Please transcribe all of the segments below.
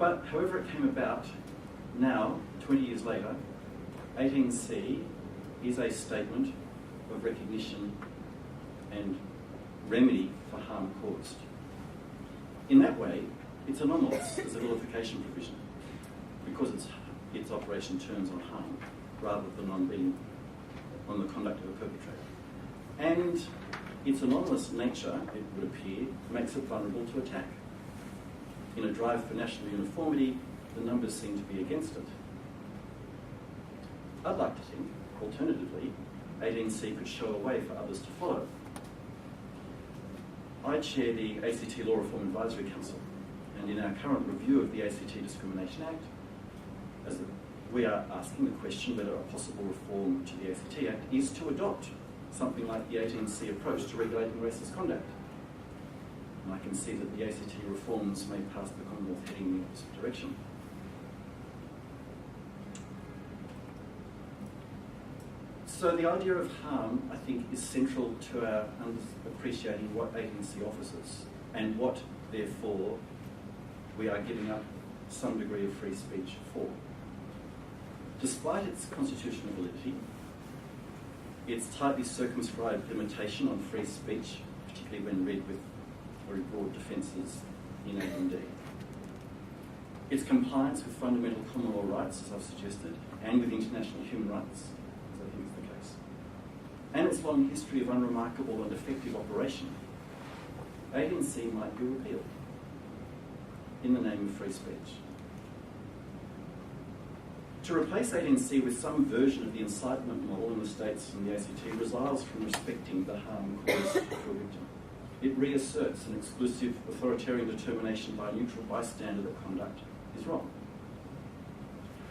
But however it came about, now, 20 years later, 18C is a statement of recognition and remedy for harm caused. In that way, it's anomalous as a vilification provision because its operation turns on harm rather than on the conduct of a perpetrator. And its anomalous nature, it would appear, makes it vulnerable to attack. In a drive for national uniformity, the numbers seem to be against it. I'd like to think, alternatively, 18C could show a way for others to follow. I chair the ACT Law Reform Advisory Council, and in our current review of the ACT Discrimination Act, we are asking the question whether a possible reform to the ACT Act is to adopt something like the 18C approach to regulating racist conduct. And I can see that the ACT reforms may pass the Commonwealth heading in the opposite direction. So the idea of harm, I think, is central to our appreciating what 18C offers us and what, therefore, we are giving up some degree of free speech for. Despite its constitutional validity, its tightly circumscribed limitation on free speech, particularly when read with very broad defences in A&D, its compliance with fundamental common law rights, as I've suggested, and with international human rights, as I think is the case, and its long history of unremarkable and effective operation, 18C might be repealed in the name of free speech. To replace 18C with some version of the incitement model in the States and the ACT resiles from respecting the harm caused to a victim. It reasserts an exclusive authoritarian determination by a neutral bystander that conduct is wrong.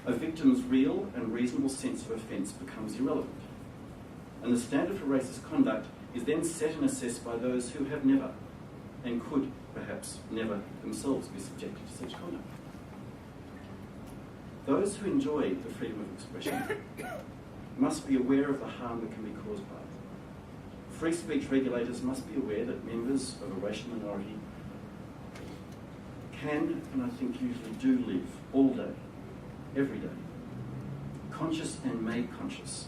A victim's real and reasonable sense of offence becomes irrelevant, and the standard for racist conduct is then set and assessed by those who have never, and could perhaps never themselves be subjected to such conduct. Those who enjoy the freedom of expression must be aware of the harm that can be caused by it. Free speech regulators must be aware that members of a racial minority can, and I think usually do, live all day, every day, conscious and made conscious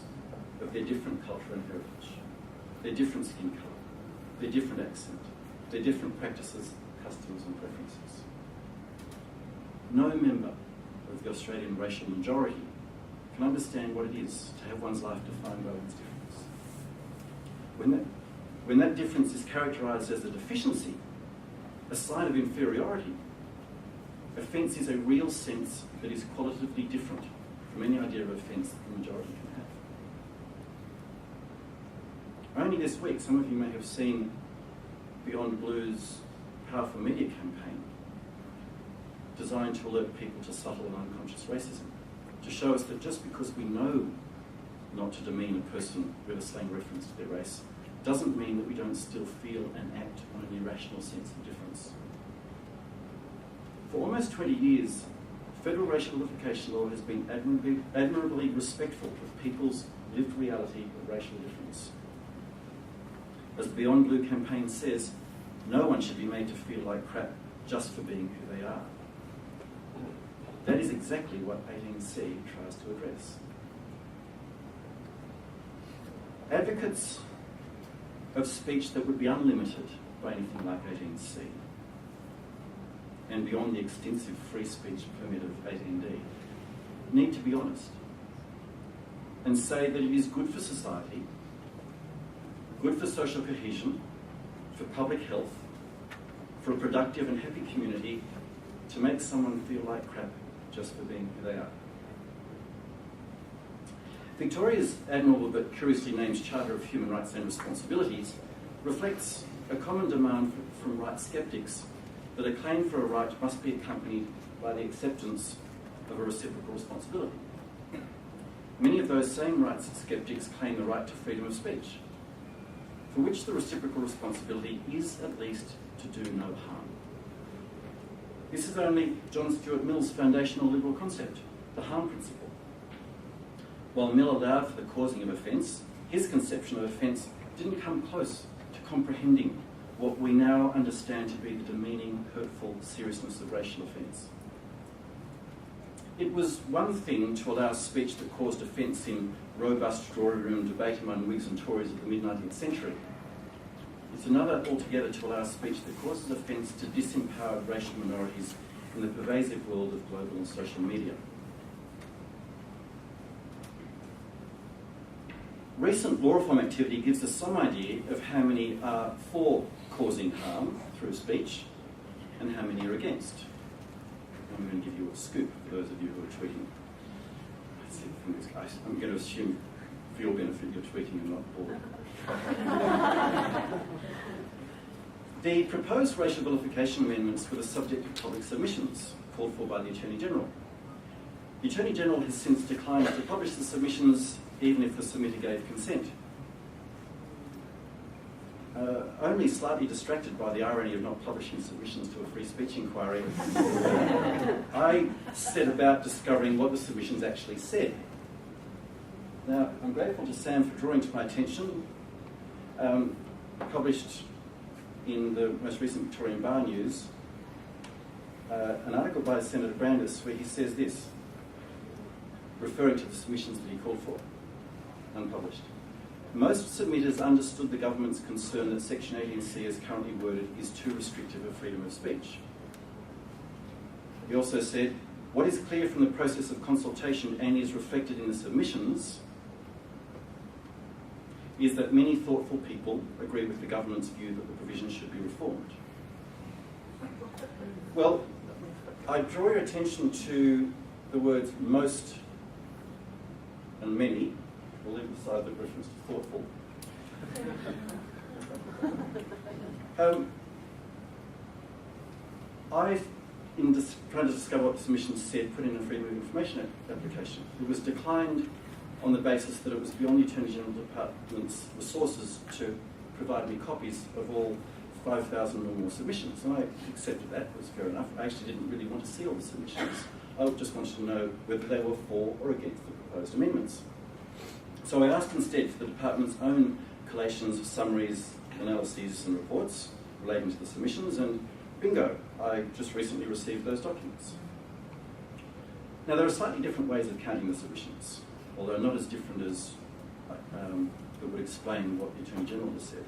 of their different culture and heritage, their different skin colour, their different accent, their different practices, customs and preferences. No member of the Australian racial majority can understand what it is to have one's life defined by one's difference. When that difference is characterised as a deficiency, a sign of inferiority, offence is a real sense that is qualitatively different from any idea of offence that the majority can have. Only this week, some of you may have seen Beyond Blue's powerful media campaign designed to alert people to subtle and unconscious racism, to show us that just because we know not to demean a person with a slang reference to their race, doesn't mean that we don't still feel and act on an irrational sense of difference. For almost 20 years, federal racial vilification law has been admirably respectful of people's lived reality of racial difference. As the Beyond Blue campaign says, no one should be made to feel like crap just for being who they are. That is exactly what 18C tries to address. Advocates of speech that would be unlimited by anything like 18C and beyond the extensive free speech permit of 18D need to be honest and say that it is good for society, good for social cohesion, for public health, for a productive and happy community to make someone feel like crap just for being who they are. Victoria's admirable but curiously named Charter of Human Rights and Responsibilities reflects a common demand from rights skeptics that a claim for a right must be accompanied by the acceptance of a reciprocal responsibility. Many of those same rights skeptics claim the right to freedom of speech, for which the reciprocal responsibility is at least to do no harm. This is only John Stuart Mill's foundational liberal concept, the harm principle. While Mill allowed for the causing of offence, his conception of offence didn't come close to comprehending what we now understand to be the demeaning, hurtful seriousness of racial offence. It was one thing to allow speech that caused offence in robust drawing room debate among Whigs and Tories of the mid-19th century. It's another altogether to allow speech that causes offence to disempowered racial minorities in the pervasive world of global and social media. Recent law reform activity gives us some idea of how many are for causing harm through speech and how many are against. I'm going to give you a scoop for those of you who are tweeting. Let's see from this case. I'm going to assume for your benefit you're tweeting and not bored. The proposed racial vilification amendments were the subject of public submissions called for by the Attorney General. The Attorney General has since declined to publish the submissions even if the submitter gave consent. Only slightly distracted by the irony of not publishing submissions to a free speech inquiry, I set about discovering what the submissions actually said. Now, I'm grateful to Sam for drawing to my attention, published in the most recent Victorian Bar News, an article by Senator Brandis where he says this, referring to the submissions that he called for, unpublished. Most submitters understood the government's concern that Section 18C as currently worded is too restrictive of freedom of speech. He also said, what is clear from the process of consultation and is reflected in the submissions is that many thoughtful people agree with the government's view that the provision should be reformed. Well, I draw your attention to the words most and many. We'll leave aside the reference to thoughtful. Trying to discover what the submission said, put in a Freedom of Information application. It was declined on the basis that it was beyond the Attorney General Department's resources to provide me copies of all 5,000 or more submissions. And I accepted that, it was fair enough. I actually didn't really want to see all the submissions. I just wanted to know whether they were for or against the proposed amendments. So I asked instead for the department's own collations of summaries, analyses and reports relating to the submissions, and bingo, I just recently received those documents. Now there are slightly different ways of counting the submissions, although not as different as that would explain what the Attorney General has said.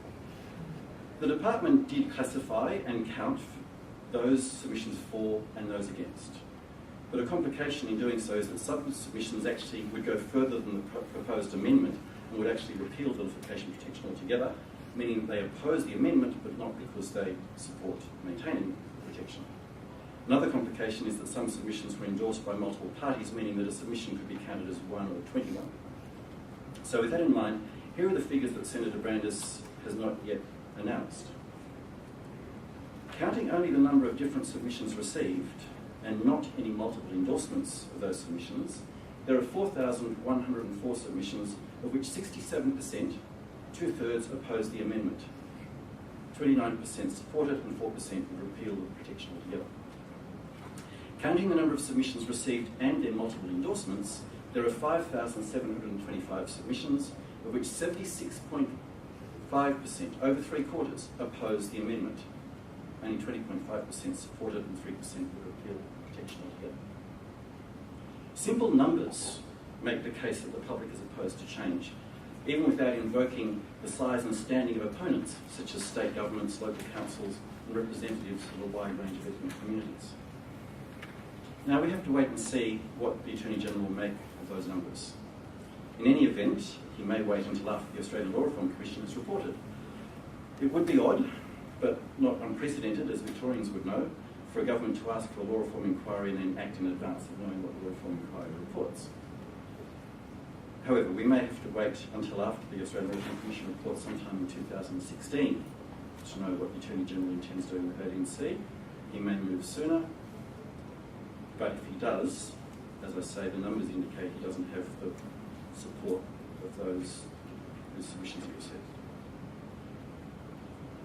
The department did classify and count those submissions for and those against. But a complication in doing so is that some submissions actually would go further than the proposed amendment and would actually repeal vilification protection altogether, meaning they oppose the amendment but not because they support maintaining protection. Another complication is that some submissions were endorsed by multiple parties, meaning that a submission could be counted as 1 or 21. So with that in mind, here are the figures that Senator Brandis has not yet announced. Counting only the number of different submissions received, and not any multiple endorsements of those submissions, there are 4,104 submissions, of which 67%, 2/3, oppose the amendment. 29% support it, and 4% would repeal the protection altogether. Counting the number of submissions received and their multiple endorsements, there are 5,725 submissions, of which 76.5%, over 3/4, oppose the amendment. Only 20.5% support it, and 3% would repeal protection altogether. Simple numbers make the case that the public is opposed to change, even without invoking the size and standing of opponents, such as state governments, local councils, and representatives of a wide range of ethnic communities. Now we have to wait and see what the Attorney General will make of those numbers. In any event, he may wait until after the Australian Law Reform Commission has reported. It would be odd, but not unprecedented, as Victorians would know, for a government to ask for a law reform inquiry and then act in advance of knowing what the law reform inquiry reports. However, we may have to wait until after the Australian Law Reform Commission reports sometime in 2016 to know what the Attorney General intends doing with 18C. He may move sooner, but if he does, as I say, the numbers indicate he doesn't have the support of those submissions he received.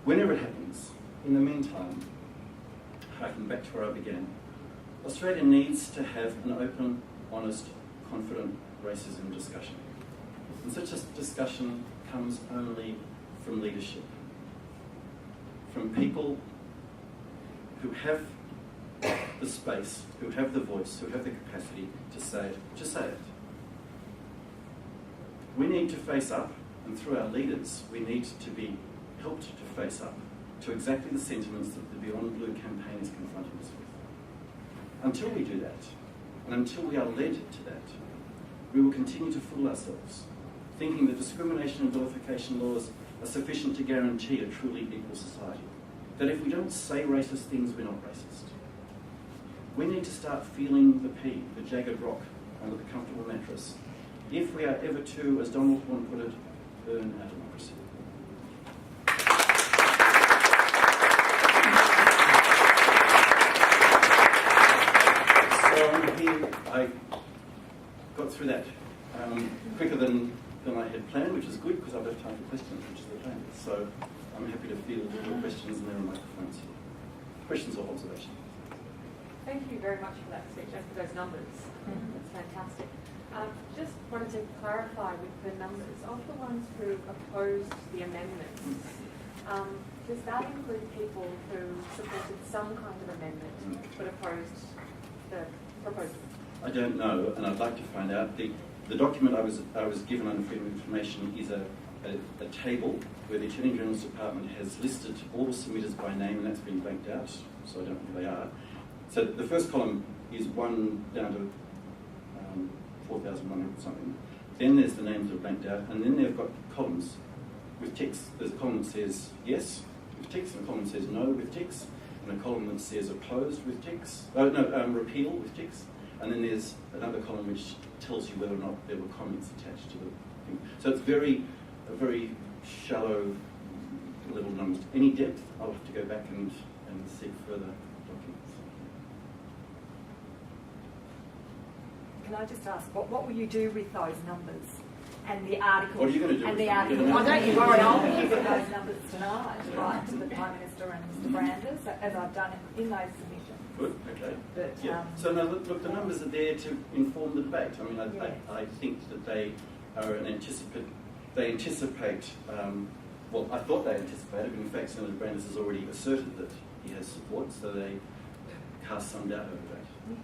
Whenever it happens, in the meantime, harking back to where I began, Australia needs to have an open, honest, confident racism discussion. And such a discussion comes only from leadership, from people who have the space, who have the voice, who have the capacity to say it, just say it. We need to face up, and through our leaders, we need to be helped to face up to exactly the sentiments that the Beyond Blue campaign is confronting us with. Until we do that, and until we are led to that, we will continue to fool ourselves, thinking that discrimination and vilification laws are sufficient to guarantee a truly equal society. That if we don't say racist things, we're not racist. We need to start feeling the pea, the jagged rock, under the comfortable mattress, if we are ever to, as Donald Horne put it, earn our democracy. So here I got through that quicker than I had planned, which is good because I've left time for questions, which is the plan. So I'm happy to field your questions, and there are microphones here. Questions or observations? Thank you very much for that speech and for those numbers. That's fantastic. Just wanted to clarify with the numbers of the ones who opposed the amendments. Does that include people who supported some kind of amendment but opposed the proposal? I don't know, and I'd like to find out. The document I was given under Freedom of Information is a table where the Attorney General's Department has listed all the submitters by name, and that's been blanked out, so I don't know who they are. So the first column is 1 down to 4,100 something. Then there's the names that are blanked out, and then they've got columns with ticks. There's a column that says yes with ticks, and a column that says no with ticks, and a column that says opposed with ticks. Repeal with ticks. And then there's another column which tells you whether or not there were comments attached to the thing. So it's a very shallow level numbers. Any depth, I'll have to go back and seek further documents. Can I just ask, what will you do with those numbers and the article? What are you going to do and with the them? article? Oh, don't you worry, I'll be giving those numbers tonight, right, to the Prime Minister and Mr. Branders, as I've done in those submissions. Good, okay. But, yeah. So now, look, the numbers are there to inform the debate. I mean, I think that they are they anticipate, well, I thought they anticipated, but in fact, Senator Branders has already asserted that he has support, so they cast some doubt over that. Yes.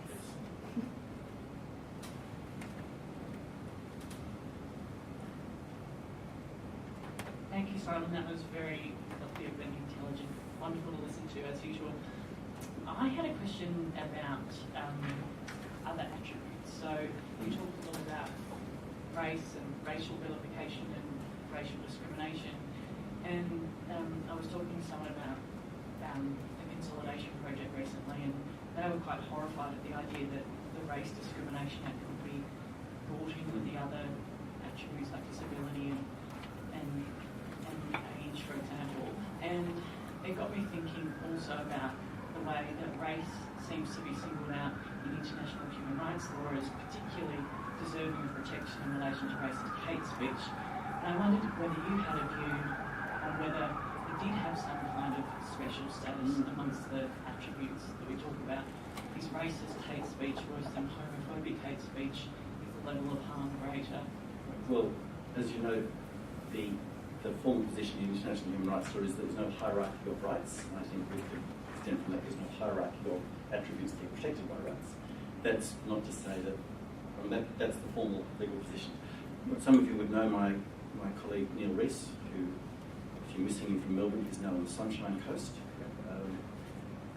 Thank you, Simon. That was very productive and intelligent. Wonderful to listen to, as usual. I had a question about other attributes. So you talked a lot about race and racial vilification and racial discrimination. And I was talking to someone about the consolidation project recently, and they were quite horrified at the idea that the Race Discrimination Act would be brought in with the other attributes like disability and age, for example. And it got me thinking also about the way that race seems to be singled out in international human rights law as particularly deserving of protection in relation to racist hate speech. And I wondered whether you had a view on whether it did have some kind of special status amongst the attributes that we talk about. Is racist hate speech worse than homophobic hate speech? Is the level of harm greater? Well, as you know, the formal position in international human rights law is that there's no hierarchy of rights. And I think we could extend from that there's no hierarchy of attributes that are protected by rights. That's not to say that, that's the formal legal position. But some of you would know my colleague Neil Rees, who, if you're missing him from Melbourne, he's now on the Sunshine Coast.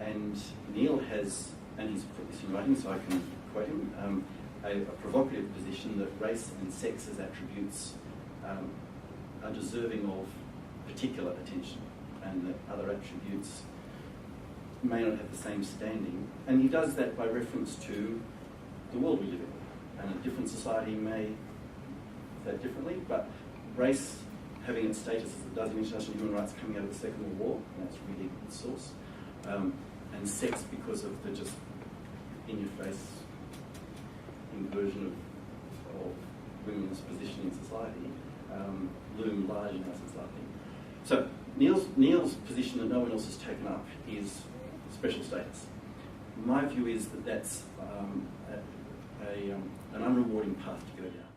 And Neil has, and he's put this in writing so I can quote him, a provocative position that race and sex as attributes are deserving of particular attention, and that other attributes may not have the same standing. And he does that by reference to the world we live in. And a different society may say it differently, but race having its status as it does in international human rights coming out of the Second World War, and that's really its source, and sex because of the just in-your-face inversion of women's position in society, loom large in our society. So Neil's position that no one else has taken up is special status. My view is that that's an unrewarding path to go down.